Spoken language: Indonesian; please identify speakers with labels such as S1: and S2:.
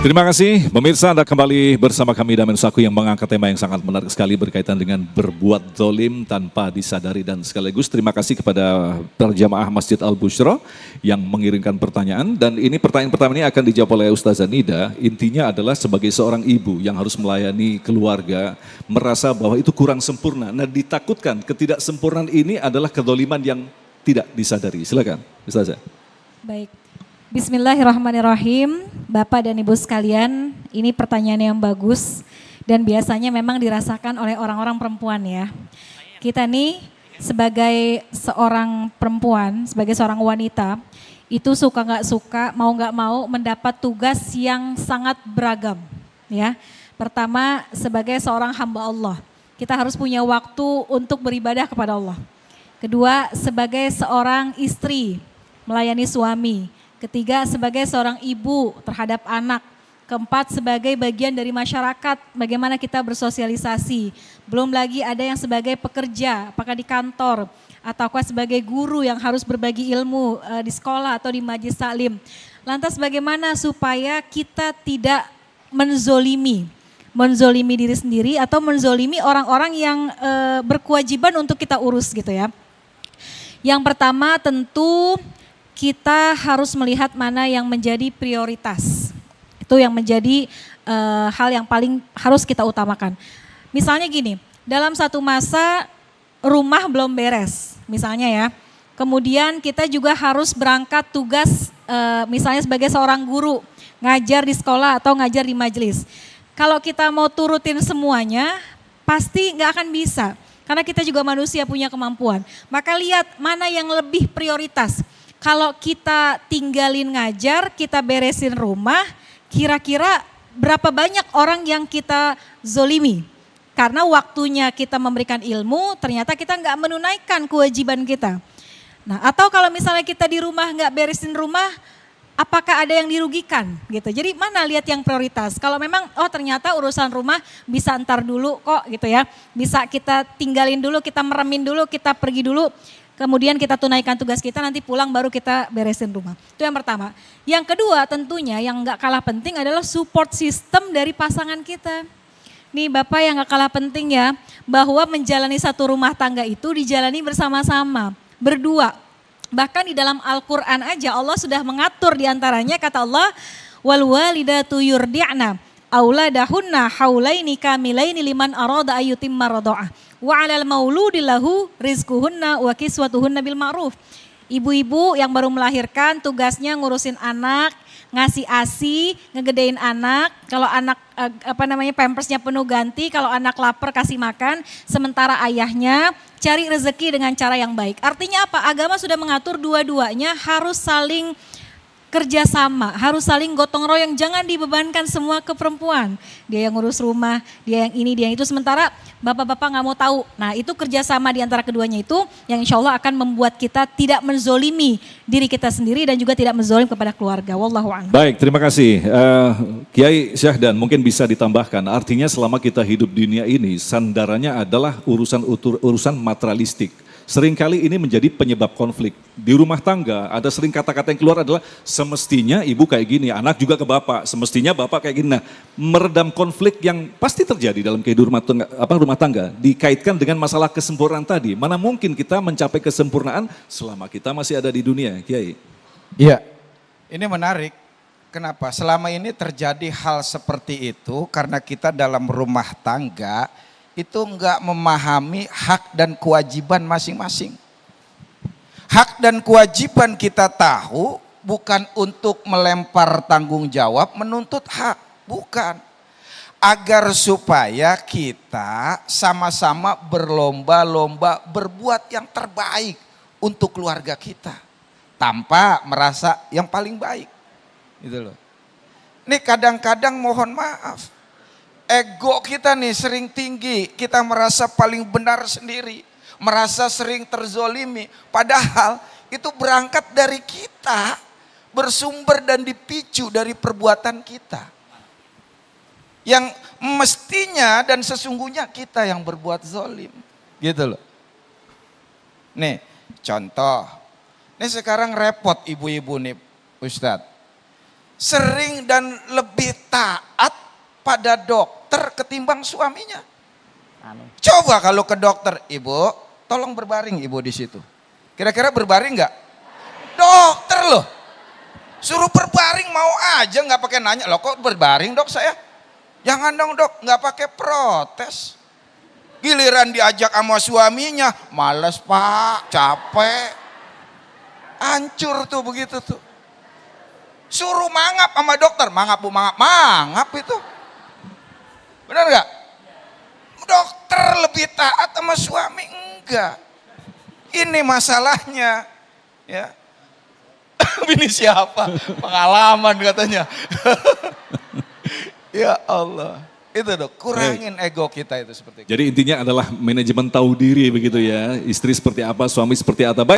S1: Terima kasih pemirsa, Anda kembali bersama kami Damen Saku yang mengangkat tema yang sangat menarik sekali berkaitan dengan berbuat zalim tanpa disadari, dan sekaligus terima kasih kepada perjamaah Masjid Al-Bushra yang mengirimkan pertanyaan, dan ini pertanyaan pertama ini akan dijawab oleh Ustazah Nida. Intinya adalah sebagai seorang ibu yang harus melayani keluarga merasa bahwa itu kurang sempurna. Nah, ditakutkan ketidaksempurnaan ini adalah kezaliman yang tidak disadari. Silakan Ustazah.
S2: Baik. Bismillahirrahmanirrahim, Bapak dan Ibu sekalian, ini pertanyaan yang bagus dan biasanya memang dirasakan oleh orang-orang perempuan ya. Kita nih sebagai seorang perempuan, sebagai seorang wanita, itu suka nggak mau mendapat tugas yang sangat beragam ya. Pertama, sebagai seorang hamba Allah, kita harus punya waktu untuk beribadah kepada Allah. Kedua, sebagai seorang istri, melayani suami. Ketiga, sebagai seorang ibu terhadap anak. Keempat, sebagai bagian dari masyarakat, bagaimana kita bersosialisasi. Belum lagi ada yang sebagai pekerja, apakah di kantor, ataukah sebagai guru yang harus berbagi ilmu di sekolah atau di majelis taklim. Lantas bagaimana supaya kita tidak menzolimi diri sendiri atau menzolimi orang-orang yang berkewajiban untuk kita urus gitu ya. Yang pertama tentu kita harus melihat mana yang menjadi prioritas. Itu yang menjadi hal yang paling harus kita utamakan. Misalnya gini, dalam satu masa rumah belum beres misalnya ya. Kemudian kita juga harus berangkat tugas misalnya sebagai seorang guru, ngajar di sekolah atau ngajar di majelis. Kalau kita mau turutin semuanya pasti nggak akan bisa. Karena kita juga manusia punya kemampuan. Maka lihat mana yang lebih prioritas. Kalau kita tinggalin ngajar, kita beresin rumah, kira-kira berapa banyak orang yang kita zolimi? Karena waktunya kita memberikan ilmu, ternyata kita nggak menunaikan kewajiban kita. Nah, atau kalau misalnya kita di rumah nggak beresin rumah, apakah ada yang dirugikan gitu? Jadi mana lihat yang prioritas? Kalau memang ternyata urusan rumah bisa antar dulu kok gitu ya, bisa kita tinggalin dulu, kita meremin dulu, kita pergi dulu. Kemudian kita tunaikan tugas kita, nanti pulang baru kita beresin rumah. Itu yang pertama. Yang kedua tentunya yang gak kalah penting adalah support system dari pasangan kita. Nih Bapak yang gak kalah penting ya, bahwa menjalani satu rumah tangga itu dijalani bersama-sama, berdua. Bahkan di dalam Al-Quran aja Allah sudah mengatur diantaranya, kata Allah, wal walidatu yurdi'na auladahunna haulaini kamilaini liman arada ayyutimma radha'ah. Wa 'alal mauludi lahu rizquhunna wa kiswatuhunna bil ma'ruf. Ibu-ibu yang baru melahirkan tugasnya ngurusin anak, ngasih ASI, ngegedein anak. Kalau anak pampersnya penuh ganti, kalau anak lapar kasih makan, sementara ayahnya cari rezeki dengan cara yang baik. Artinya apa? Agama sudah mengatur dua-duanya harus saling kerjasama, harus saling gotong royong, jangan dibebankan semua ke perempuan. Dia yang ngurus rumah, dia yang ini, dia yang itu, sementara bapak-bapak nggak mau tahu. Nah itu kerjasama di antara keduanya itu yang insya Allah akan membuat kita tidak menzolimi diri kita sendiri dan juga tidak menzolim kepada keluarga. Wallahu a'lam.
S1: Baik, terima kasih. Kiai Syahdan mungkin bisa ditambahkan, artinya selama kita hidup di dunia ini sandarannya adalah urusan materialistik. Seringkali ini menjadi penyebab konflik. Di rumah tangga ada sering kata-kata yang keluar adalah semestinya ibu kayak gini, anak juga ke bapak, semestinya bapak kayak gini. Nah, meredam konflik yang pasti terjadi dalam kehidupan rumah tangga dikaitkan dengan masalah kesempurnaan tadi. Mana mungkin kita mencapai kesempurnaan selama kita masih ada di dunia, Kiai?
S3: Iya, ini menarik. Kenapa? Selama ini terjadi hal seperti itu karena kita dalam rumah tangga itu enggak memahami hak dan kewajiban masing-masing. Hak dan kewajiban kita tahu bukan untuk melempar tanggung jawab, menuntut hak, bukan. Agar supaya kita sama-sama berlomba-lomba berbuat yang terbaik untuk keluarga kita. Tanpa merasa yang paling baik. Gitu loh. Ini kadang-kadang mohon maaf. Ego kita nih sering tinggi, kita merasa paling benar sendiri, merasa sering terzolimi. Padahal itu berangkat dari kita, bersumber dan dipicu dari perbuatan kita. Yang mestinya dan sesungguhnya kita yang berbuat zolim. Gitu loh. Nih contoh, ini sekarang repot ibu-ibu nih Ustadz. sering dan lebih taat pada dokter ketimbang suaminya. Coba kalau ke dokter, ibu, tolong berbaring ibu di situ. Kira-kira berbaring nggak? Dokter loh, suruh berbaring mau aja nggak pakai nanya. Loh kok berbaring dok saya? Jangan dong dok, nggak pakai protes. Giliran diajak sama suaminya, males pak, capek. Hancur tuh begitu tuh. Suruh mangap sama dokter, mangap bu, mangap itu. Benar nggak? Dokter lebih taat sama suami enggak. Ini masalahnya, ya. Ini siapa? Pengalaman katanya. Ya Allah. Itu dok, kurangin ego kita itu seperti itu.
S1: Jadi intinya adalah manajemen tahu diri begitu ya. Istri seperti apa, suami seperti apa.